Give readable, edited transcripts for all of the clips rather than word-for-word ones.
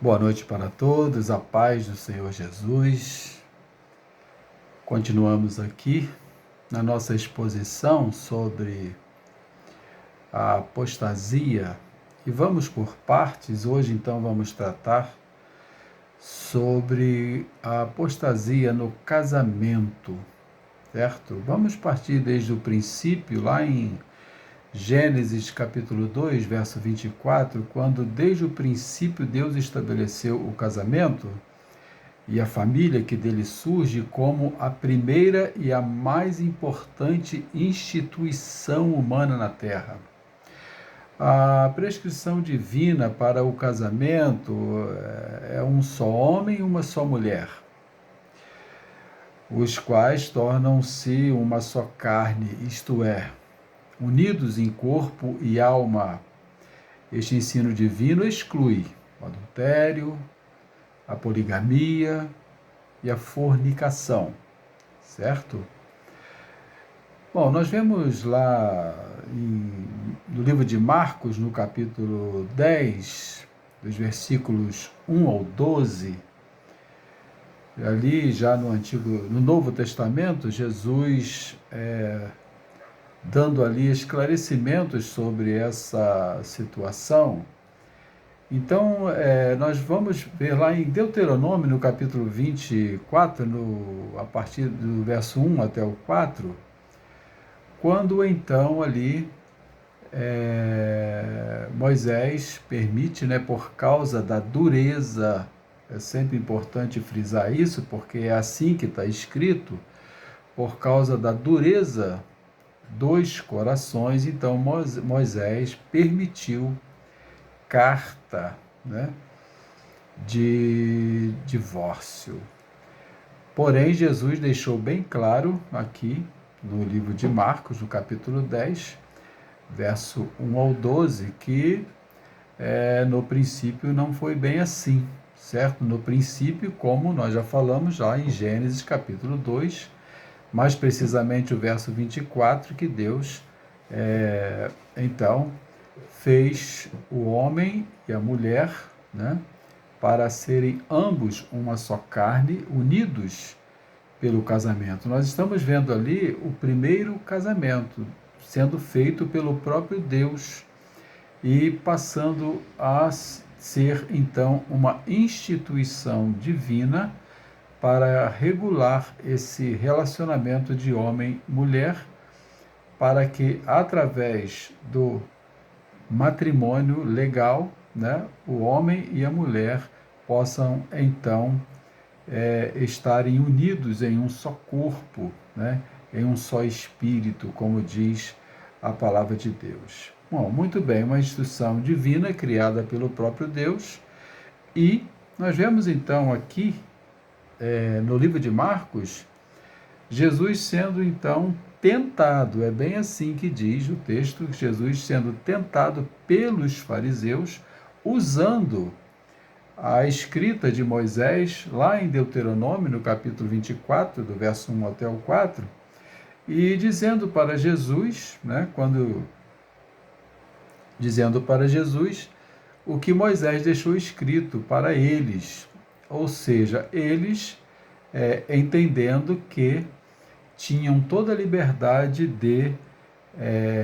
Boa noite para todos, a paz do Senhor Jesus. Continuamos aqui na nossa exposição sobre a apostasia e vamos por partes. Hoje, então, vamos tratar sobre a apostasia no casamento, certo? Vamos partir desde o princípio, lá em Gênesis capítulo 2, verso 24, quando desde o princípio Deus estabeleceu o casamento e a família que dele surge como a primeira e a mais importante instituição humana na Terra. A prescrição divina para o casamento é um só homem e uma só mulher, os quais tornam-se uma só carne, isto é, unidos em corpo e alma. Este ensino divino exclui o adultério, a poligamia e a fornicação, certo? Bom, nós vemos lá no livro de Marcos, no capítulo 10, dos versículos 1 ao 12, ali já no Novo Testamento, Jesus dando ali esclarecimentos sobre essa situação. Então, nós vamos ver lá em Deuteronômio, no capítulo 24, a partir do verso 1 até o 4, quando então ali Moisés permite, por causa da dureza, é sempre importante frisar isso, porque é assim que está escrito, por causa da dureza dos corações, então Moisés permitiu carta, de divórcio. Porém, Jesus deixou bem claro aqui no livro de Marcos, no capítulo 10, verso 1 ao 12, que no princípio não foi bem assim, certo? No princípio, como nós já falamos lá em Gênesis capítulo 2, mais precisamente o verso 24, que Deus, então, fez o homem e a mulher, para serem ambos uma só carne, unidos pelo casamento. Nós estamos vendo ali o primeiro casamento sendo feito pelo próprio Deus e passando a ser, então, uma instituição divina para regular esse relacionamento de homem-mulher, para que, através do matrimônio legal, o homem e a mulher possam, então, estarem unidos em um só corpo, em um só espírito, como diz a palavra de Deus. Bom, muito bem, uma instituição divina criada pelo próprio Deus, e nós vemos então aqui, no livro de Marcos, Jesus sendo então tentado, é bem assim que diz o texto, Jesus sendo tentado pelos fariseus, usando a escrita de Moisés, lá em Deuteronômio, no capítulo 24, do verso 1 até o 4, e dizendo para Jesus, dizendo para Jesus o que Moisés deixou escrito para eles, ou seja, eles entendendo que tinham toda a liberdade de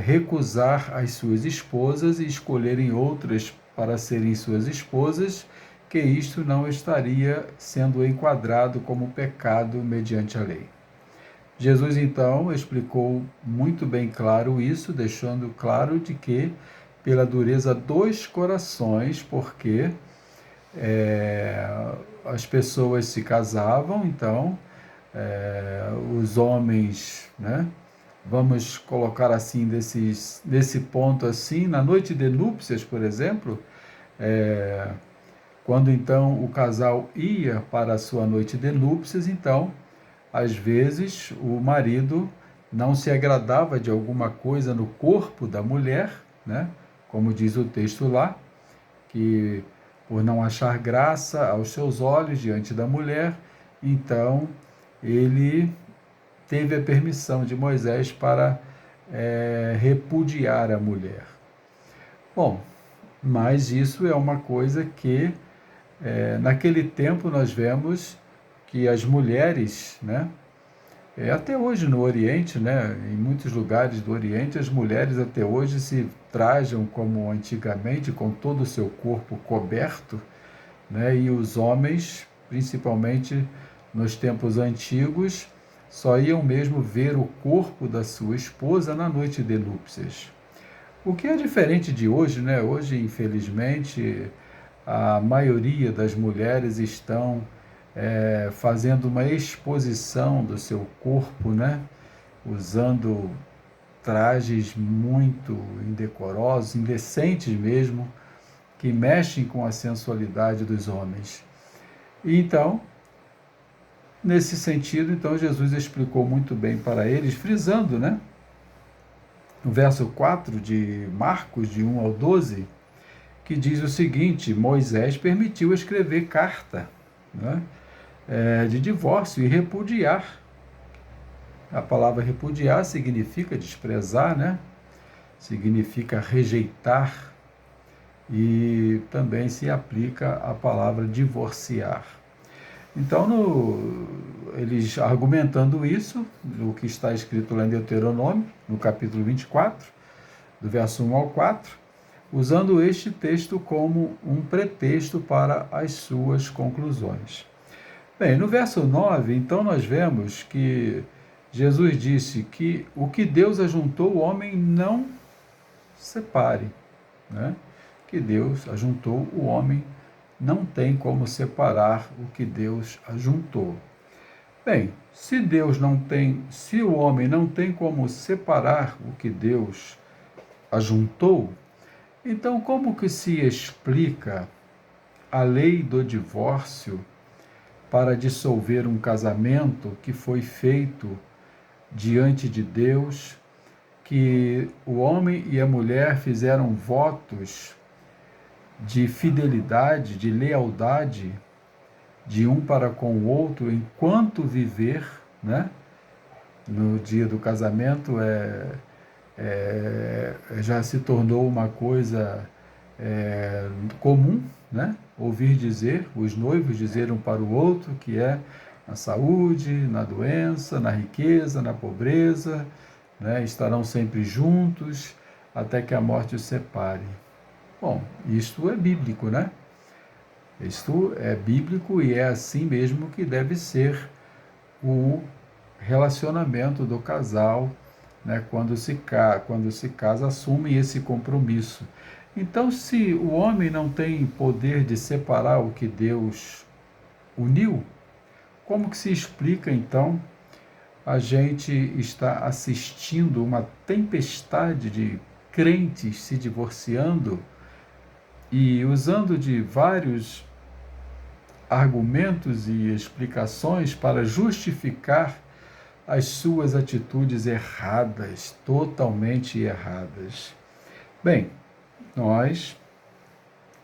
recusar as suas esposas e escolherem outras para serem suas esposas, que isto não estaria sendo enquadrado como pecado mediante a lei. Jesus, então, explicou muito bem claro isso, deixando claro de que, pela dureza dos corações, porque as pessoas se casavam, então, os homens, vamos colocar assim, desse ponto assim, na noite de núpcias, por exemplo, quando então o casal ia para a sua noite de núpcias, então, às vezes, o marido não se agradava de alguma coisa no corpo da mulher, como diz o texto lá, que por não achar graça aos seus olhos diante da mulher, então ele teve a permissão de Moisés para repudiar a mulher. Bom, mas isso é uma coisa que Naquele tempo nós vemos que as mulheres, né, até hoje no Oriente, né, em muitos lugares do Oriente, as mulheres até hoje se trajam como antigamente, com todo o seu corpo coberto, né, e os homens, principalmente nos tempos antigos, só iam mesmo ver o corpo da sua esposa na noite de núpcias. O que é diferente de hoje, né? Hoje, infelizmente, a maioria das mulheres estão fazendo uma exposição do seu corpo, né? Usando trajes muito indecorosos, indecentes mesmo, que mexem com a sensualidade dos homens. E então, nesse sentido, então Jesus explicou muito bem para eles, frisando, né? No verso 4 de Marcos, de 1 ao 12, que diz o seguinte: Moisés permitiu escrever carta, né, de divórcio e repudiar. A palavra repudiar significa desprezar, né? Significa rejeitar, e também se aplica a palavra divorciar. Então, eles argumentando isso, o que está escrito lá em Deuteronômio, no capítulo 24, do verso 1 ao 4, usando este texto como um pretexto para as suas conclusões. Bem, no verso 9, então, nós vemos que Jesus disse que o que Deus ajuntou, o homem não separe, né? Que Deus ajuntou, o homem não tem como separar o que Deus ajuntou. Bem, se o homem não tem como separar o que Deus ajuntou, então como que se explica a lei do divórcio para dissolver um casamento que foi feito diante de Deus, que o homem e a mulher fizeram votos de fidelidade, de lealdade, de um para com o outro, enquanto viver, né? No dia do casamento já se tornou uma coisa comum, né? Ouvir dizer, os noivos dizer um para o outro que é na saúde, na doença, na riqueza, na pobreza, né? Estarão sempre juntos até que a morte os separe. Bom, isto é bíblico, né? Isto é bíblico e é assim mesmo que deve ser o relacionamento do casal, né? Quando se casa, assume esse compromisso. Então, se o homem não tem poder de separar o que Deus uniu, como que se explica, então, a gente está assistindo uma tempestade de crentes se divorciando e usando de vários argumentos e explicações para justificar as suas atitudes erradas, totalmente erradas? Bem, nós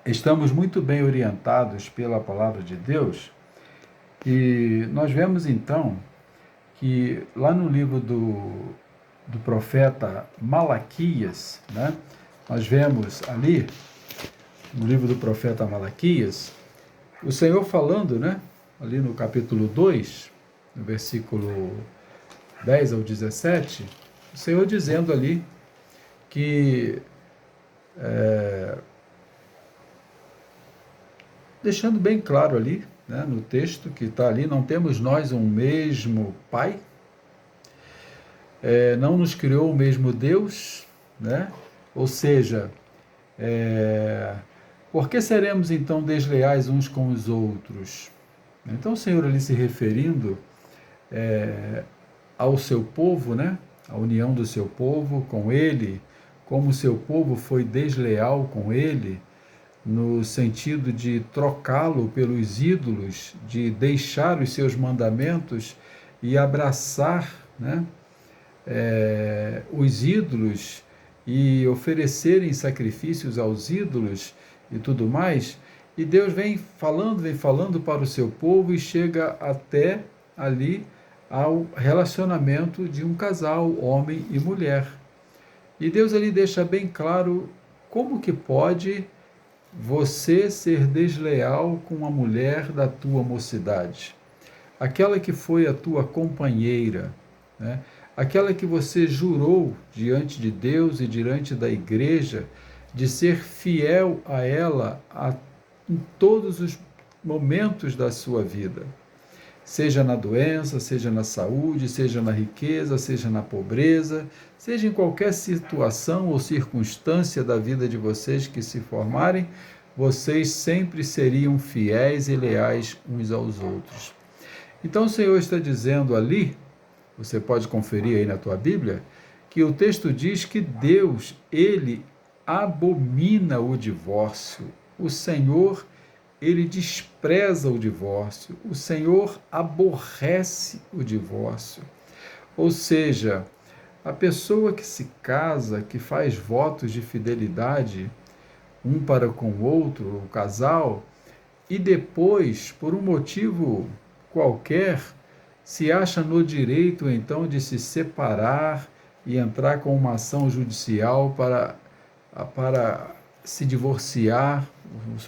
estamos muito bem orientados pela palavra de Deus e nós vemos então que lá no livro do profeta Malaquias, né, nós vemos ali, no livro do profeta Malaquias, o Senhor falando, né, ali no capítulo 2, no versículo 10 ao 17, o Senhor dizendo ali que, deixando bem claro ali, né, no texto que está ali, não temos nós um mesmo Pai? Não nos criou o mesmo Deus? Né? Ou seja, por que seremos então desleais uns com os outros? Então o Senhor ali se referindo ao seu povo, né? A união do seu povo com ele, como o seu povo foi desleal com ele, no sentido de trocá-lo pelos ídolos, de deixar os seus mandamentos e abraçar, né, os ídolos e oferecerem sacrifícios aos ídolos e tudo mais. E Deus vem falando para o seu povo e chega até ali ao relacionamento de um casal, homem e mulher. E Deus ali deixa bem claro como que pode você ser desleal com a mulher da tua mocidade, aquela que foi a tua companheira, né? Aquela que você jurou diante de Deus e diante da igreja de ser fiel a ela em todos os momentos da sua vida, seja na doença, seja na saúde, seja na riqueza, seja na pobreza, seja em qualquer situação ou circunstância da vida de vocês que se formarem, vocês sempre seriam fiéis e leais uns aos outros. Então o Senhor está dizendo ali, você pode conferir aí na tua Bíblia, que o texto diz que Deus, ele abomina o divórcio. O Senhor, ele despreza o divórcio. O Senhor aborrece o divórcio. Ou seja, a pessoa que se casa, que faz votos de fidelidade um para com o outro, o casal, e depois, por um motivo qualquer, se acha no direito então de se separar e entrar com uma ação judicial para se divorciar,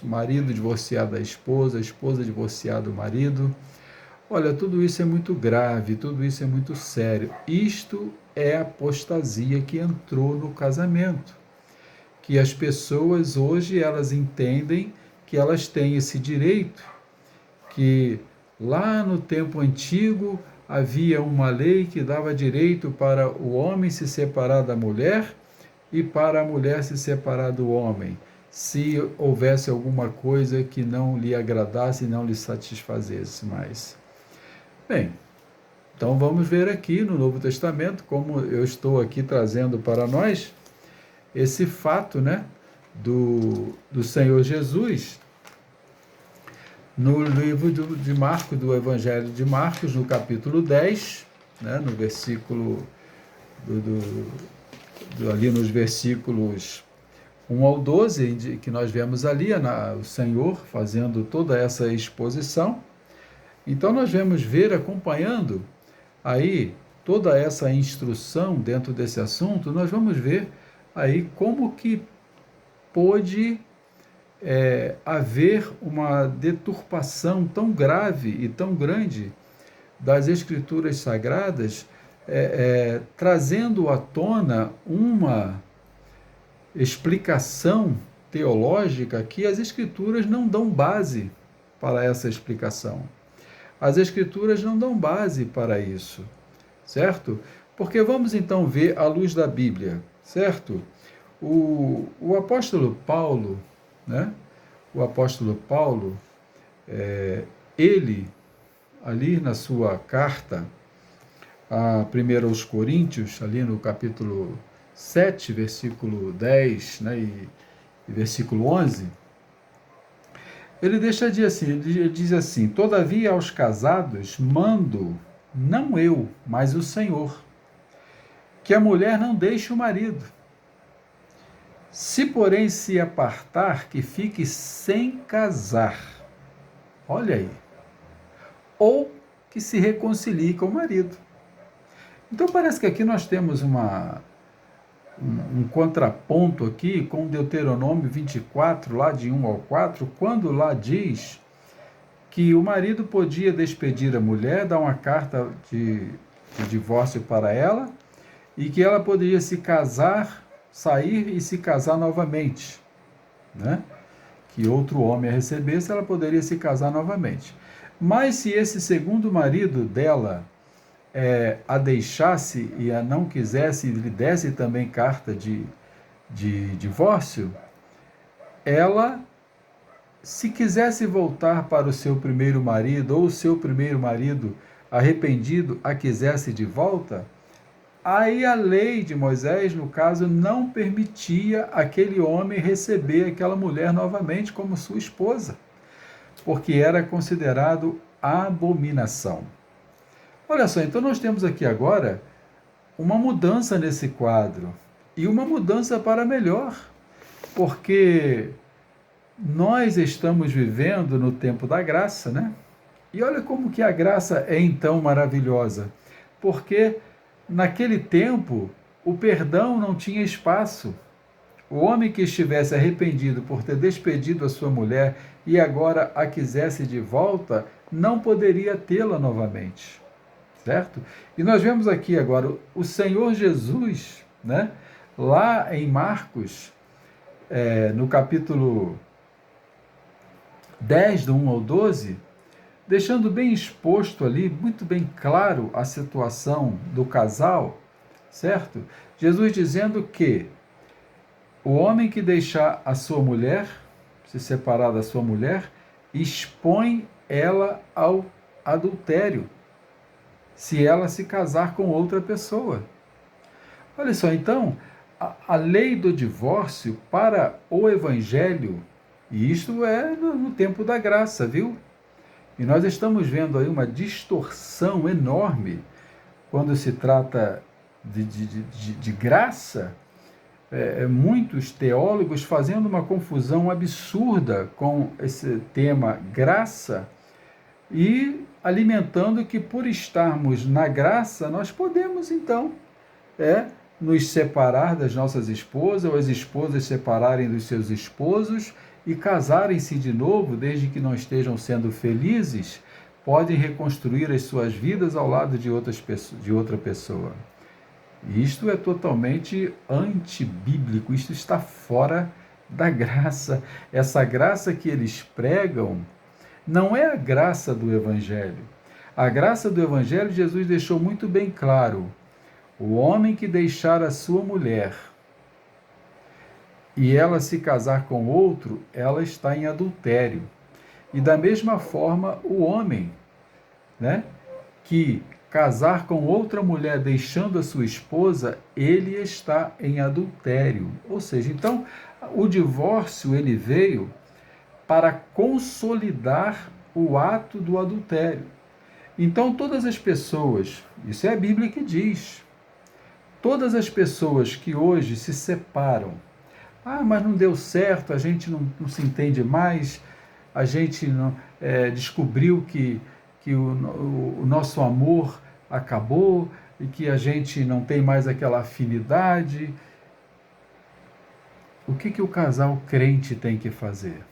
o marido divorciar da esposa, a esposa divorciar do marido. Olha, tudo isso é muito grave, tudo isso é muito sério. Isto é a apostasia que entrou no casamento. Que as pessoas hoje elas entendem que elas têm esse direito, que lá no tempo antigo havia uma lei que dava direito para o homem se separar da mulher e para a mulher se separar do homem, se houvesse alguma coisa que não lhe agradasse e não lhe satisfazesse mais. Bem, então vamos ver aqui no Novo Testamento, como eu estou aqui trazendo para nós, esse fato, né, do Senhor Jesus, no livro de Marcos, do Evangelho de Marcos, no capítulo 10, né, no versículo, ali nos versículos 1 ao 12, que nós vemos ali o Senhor fazendo toda essa exposição. Então nós vamos ver, acompanhando aí toda essa instrução dentro desse assunto, nós vamos ver aí como que pôde haver uma deturpação tão grave e tão grande das Escrituras Sagradas, trazendo à tona uma explicação teológica que as Escrituras não dão base para essa explicação. As Escrituras não dão base para isso, certo? Porque vamos então ver à luz da Bíblia, certo? O apóstolo Paulo, né? O apóstolo Paulo, ele, ali na sua carta, primeiro aos Coríntios, ali no capítulo 7, versículo 10, né, e versículo 11, ele diz assim, todavia aos casados mando, não eu, mas o Senhor, que a mulher não deixe o marido. Se, porém, se apartar, que fique sem casar. Olha aí. Ou que se reconcilie com o marido. Então, parece que aqui nós temos um contraponto aqui com Deuteronômio 24, lá de 1 ao 4, quando lá diz que o marido podia despedir a mulher, dar uma carta de divórcio para ela, e que ela poderia se casar, sair e se casar novamente, né? Que outro homem a recebesse, ela poderia se casar novamente. Mas se esse segundo marido dela a deixasse e a não quisesse, lhe desse também carta de divórcio, ela, se quisesse voltar para o seu primeiro marido, ou o seu primeiro marido arrependido a quisesse de volta, aí a lei de Moisés, no caso, não permitia aquele homem receber aquela mulher novamente como sua esposa, porque era considerado abominação. Olha só, então nós temos aqui agora uma mudança nesse quadro, e uma mudança para melhor, porque nós estamos vivendo no tempo da graça, né? E olha como que a graça é então maravilhosa, porque naquele tempo, o perdão não tinha espaço. O homem que estivesse arrependido por ter despedido a sua mulher e agora a quisesse de volta, não poderia tê-la novamente. Certo? E nós vemos aqui agora o Senhor Jesus, né? Lá em Marcos, no capítulo 10, do 1 ao 12, deixando bem exposto ali, muito bem claro a situação do casal, certo? Jesus dizendo que o homem que deixar a sua mulher, se separar da sua mulher, expõe ela ao adultério, se ela se casar com outra pessoa. Olha só, então, a lei do divórcio para o Evangelho, e isto é no tempo da graça, viu? E nós estamos vendo aí uma distorção enorme quando se trata de graça, muitos teólogos fazendo uma confusão absurda com esse tema graça e alimentando que por estarmos na graça nós podemos então nos separar das nossas esposas, ou as esposas separarem dos seus esposos e casarem-se de novo, desde que não estejam sendo felizes, podem reconstruir as suas vidas ao lado de outra pessoa. Isto é totalmente antibíblico, isto está fora da graça. Essa graça que eles pregam não é a graça do Evangelho. A graça do Evangelho, Jesus deixou muito bem claro: o homem que deixar a sua mulher e ela se casar com outro, ela está em adultério. E da mesma forma, o homem, né, que casar com outra mulher deixando a sua esposa, ele está em adultério. Ou seja, então, o divórcio ele veio para consolidar o ato do adultério. Então, todas as pessoas, isso é a Bíblia que diz, todas as pessoas que hoje se separam, mas não deu certo, a gente não se entende mais, a gente não, descobriu que o nosso amor acabou e que a gente não tem mais aquela afinidade. O que o casal crente tem que fazer?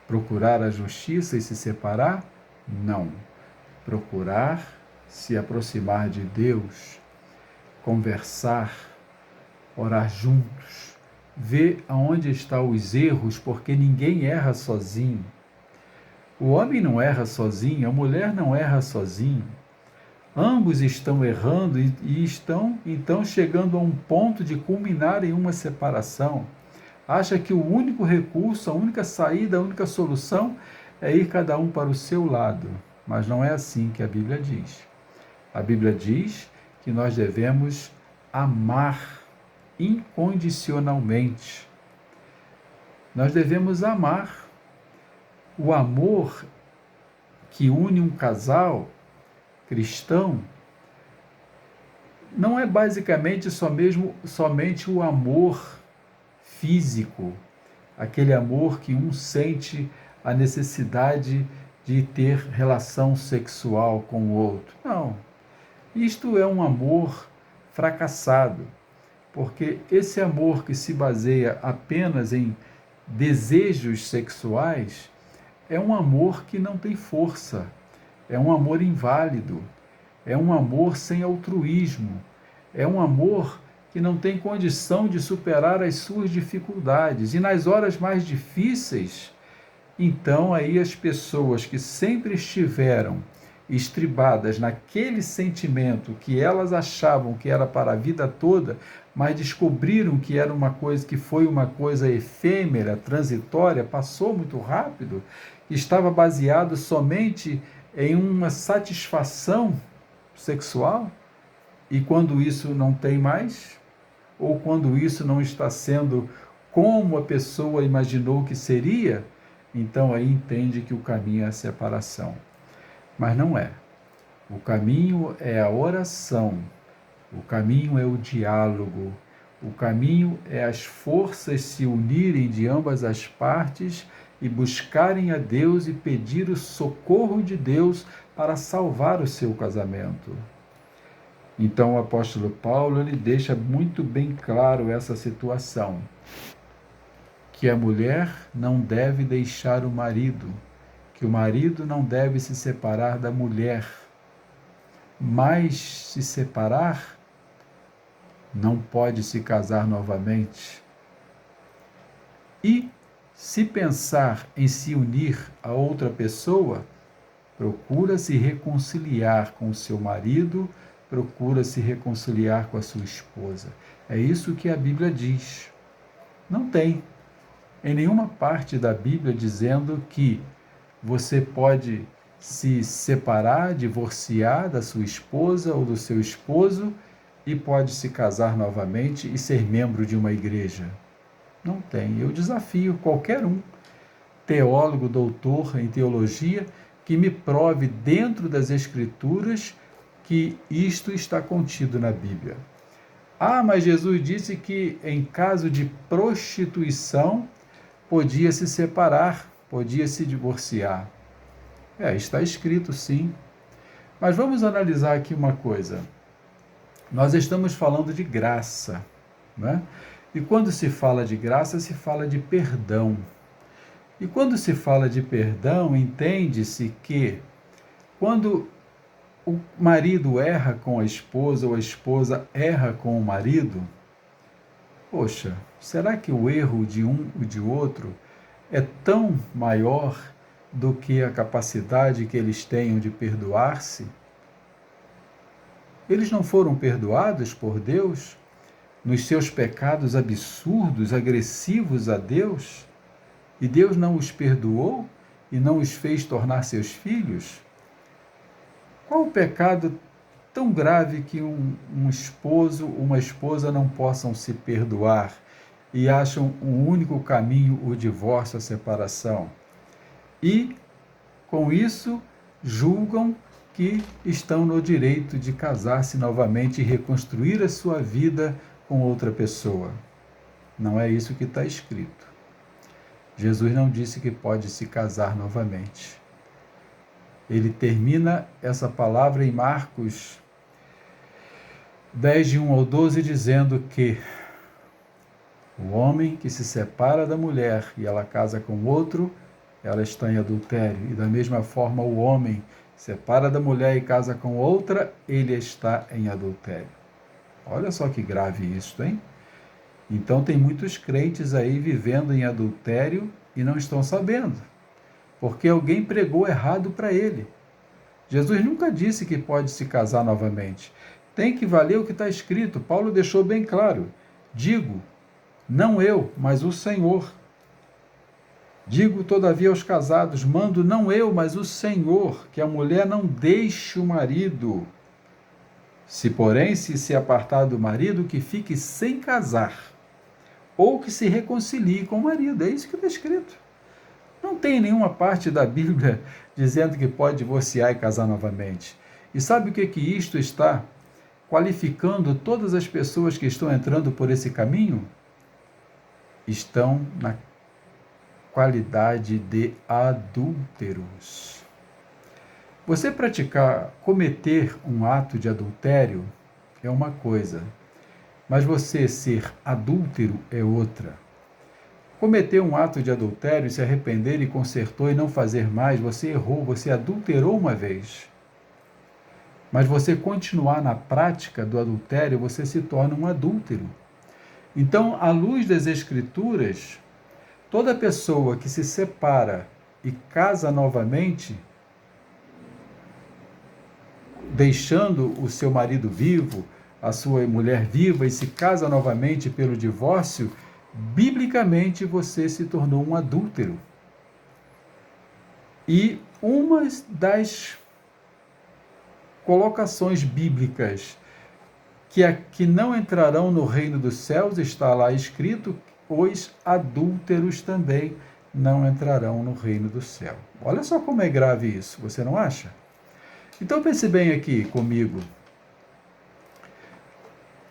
Procurar a justiça e se separar? Não. Procurar se aproximar de Deus, conversar, orar juntos, ver aonde estão os erros, porque ninguém erra sozinho. O homem não erra sozinho, a mulher não erra sozinho. Ambos estão errando e estão então chegando a um ponto de culminar em uma separação. Acha que o único recurso, a única saída, a única solução é ir cada um para o seu lado. Mas não é assim que a Bíblia diz. A Bíblia diz que nós devemos amar incondicionalmente. Nós devemos amar. O amor que une um casal cristão não é basicamente somente o amor físico, aquele amor que um sente a necessidade de ter relação sexual com o outro. Não. Isto é um amor fracassado, porque esse amor que se baseia apenas em desejos sexuais é um amor que não tem força, é um amor inválido, é um amor sem altruísmo, é um amor que não tem condição de superar as suas dificuldades. E nas horas mais difíceis, então aí as pessoas que sempre estiveram estribadas naquele sentimento que elas achavam que era para a vida toda, mas descobriram que era uma coisa que foi uma coisa efêmera, transitória, passou muito rápido, estava baseado somente em uma satisfação sexual, e quando isso não tem mais, ou quando isso não está sendo como a pessoa imaginou que seria, então aí entende que o caminho é a separação. Mas não é. O caminho é a oração, o caminho é o diálogo, o caminho é as forças se unirem de ambas as partes e buscarem a Deus e pedir o socorro de Deus para salvar o seu casamento. Então o apóstolo Paulo ele deixa muito bem claro essa situação, que a mulher não deve deixar o marido, que o marido não deve se separar da mulher, mas se separar não pode se casar novamente. E se pensar em se unir a outra pessoa, procura se reconciliar com o seu marido, procura se reconciliar com a sua esposa. É isso que a Bíblia diz. Não tem em nenhuma parte da Bíblia dizendo que você pode se separar, divorciar da sua esposa ou do seu esposo e pode se casar novamente e ser membro de uma igreja. Não tem. Eu desafio qualquer um, teólogo, doutor em teologia, que me prove dentro das Escrituras que isto está contido na Bíblia. Ah, mas Jesus disse que em caso de prostituição podia se separar, podia se divorciar. Está escrito sim. Mas vamos analisar aqui uma coisa. Nós estamos falando de graça, né? E quando se fala de graça, se fala de perdão. E quando se fala de perdão, entende-se que quando o marido erra com a esposa ou a esposa erra com o marido, poxa, será que o erro de um e de outro é tão maior do que a capacidade que eles tenham de perdoar-se? Eles não foram perdoados por Deus nos seus pecados absurdos, agressivos a Deus? E Deus não os perdoou e não os fez tornar seus filhos? Qual o pecado tão grave que um esposo, uma esposa não possam se perdoar e acham um único caminho o divórcio, a separação? E, com isso, julgam que estão no direito de casar-se novamente e reconstruir a sua vida com outra pessoa. Não é isso que está escrito. Jesus não disse que pode se casar novamente. Ele termina essa palavra em Marcos 10, de 1 ao 12, dizendo que o homem que se separa da mulher e ela casa com outro, ela está em adultério. E da mesma forma o homem separa da mulher e casa com outra, ele está em adultério. Olha só que grave isso, hein? Então tem muitos crentes aí vivendo em adultério e não estão sabendo, porque alguém pregou errado para ele. Jesus nunca disse que pode se casar novamente. Tem que valer o que está escrito. Paulo deixou bem claro. Digo, não eu, mas o Senhor. Digo, todavia, aos casados, mando não eu, mas o Senhor, que a mulher não deixe o marido. Se, porém, se apartar do marido, que fique sem casar, ou que se reconcilie com o marido. É isso que está escrito. Não tem nenhuma parte da Bíblia dizendo que pode divorciar e casar novamente. E sabe o que isto está qualificando todas as pessoas que estão entrando por esse caminho? Estão na qualidade de adúlteros. Você cometer um ato de adultério é uma coisa, mas você ser adúltero é outra. Cometer um ato de adultério, se arrepender e consertou e não fazer mais, você errou, você adulterou uma vez. Mas você continuar na prática do adultério, você se torna um adúltero. Então, à luz das Escrituras, toda pessoa que se separa e casa novamente, deixando o seu marido vivo, a sua mulher viva e se casa novamente pelo divórcio, biblicamente você se tornou um adúltero. E uma das colocações bíblicas que não entrarão no reino dos céus, está lá escrito, os adúlteros também não entrarão no reino do céu. Olha só como é grave isso, você não acha? Então pense bem aqui comigo.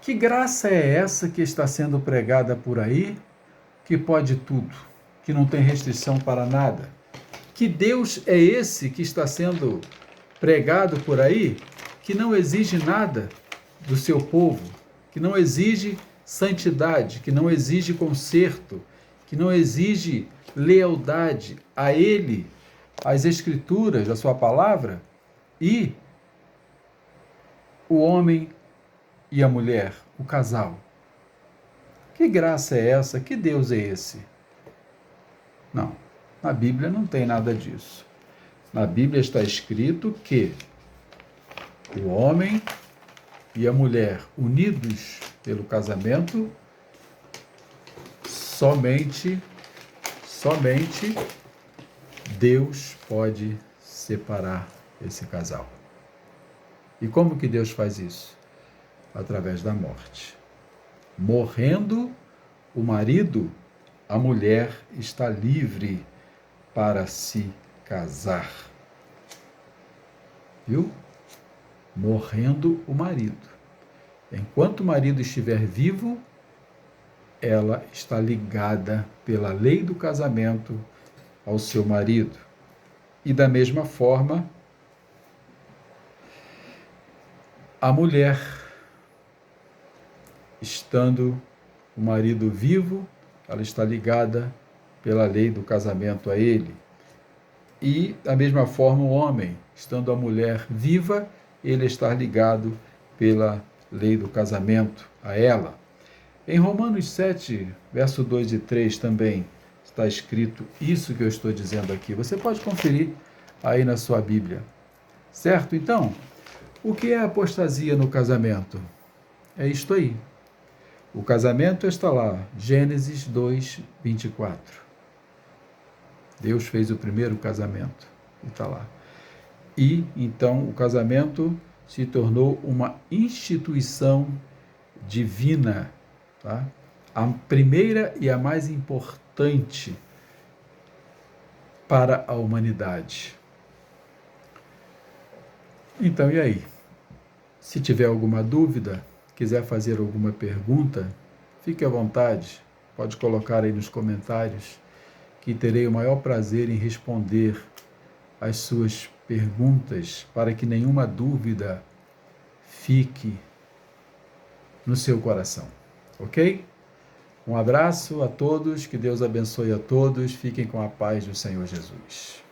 Que graça é essa que está sendo pregada por aí, que pode tudo, que não tem restrição para nada? Que Deus é esse que está sendo pregado por aí, que não exige nada do seu povo, que não exige santidade, que não exige conserto, que não exige lealdade a Ele, às Escrituras, à sua palavra, e o homem e a mulher, o casal. Que graça é essa? Que Deus é esse? Não, na Bíblia não tem nada disso. Na Bíblia está escrito que o homem e a mulher unidos pelo casamento, somente Deus pode separar esse casal. E como que Deus faz isso? Através da morte. Morrendo o marido, a mulher está livre para se casar. Viu? Morrendo o marido. Enquanto o marido estiver vivo, ela está ligada pela lei do casamento ao seu marido. E da mesma forma, a mulher, estando o marido vivo, ela está ligada pela lei do casamento a ele. E da mesma forma, o homem, estando a mulher viva, ele está ligado pela lei do casamento a ela. Em Romanos 7, verso 2 e 3 também está escrito isso que eu estou dizendo aqui. Você pode conferir aí na sua Bíblia. Certo? Então, o que é apostasia no casamento? É isto aí. O casamento está lá, Gênesis 2, 24. Deus fez o primeiro casamento, e está lá. E, então, o casamento se tornou uma instituição divina, tá? A primeira e a mais importante para a humanidade. Então, e aí? Se tiver alguma dúvida, quiser fazer alguma pergunta, fique à vontade, pode colocar aí nos comentários, que terei o maior prazer em responder as suas perguntas, para que nenhuma dúvida fique no seu coração, ok? Um abraço a todos, que Deus abençoe a todos, fiquem com a paz do Senhor Jesus.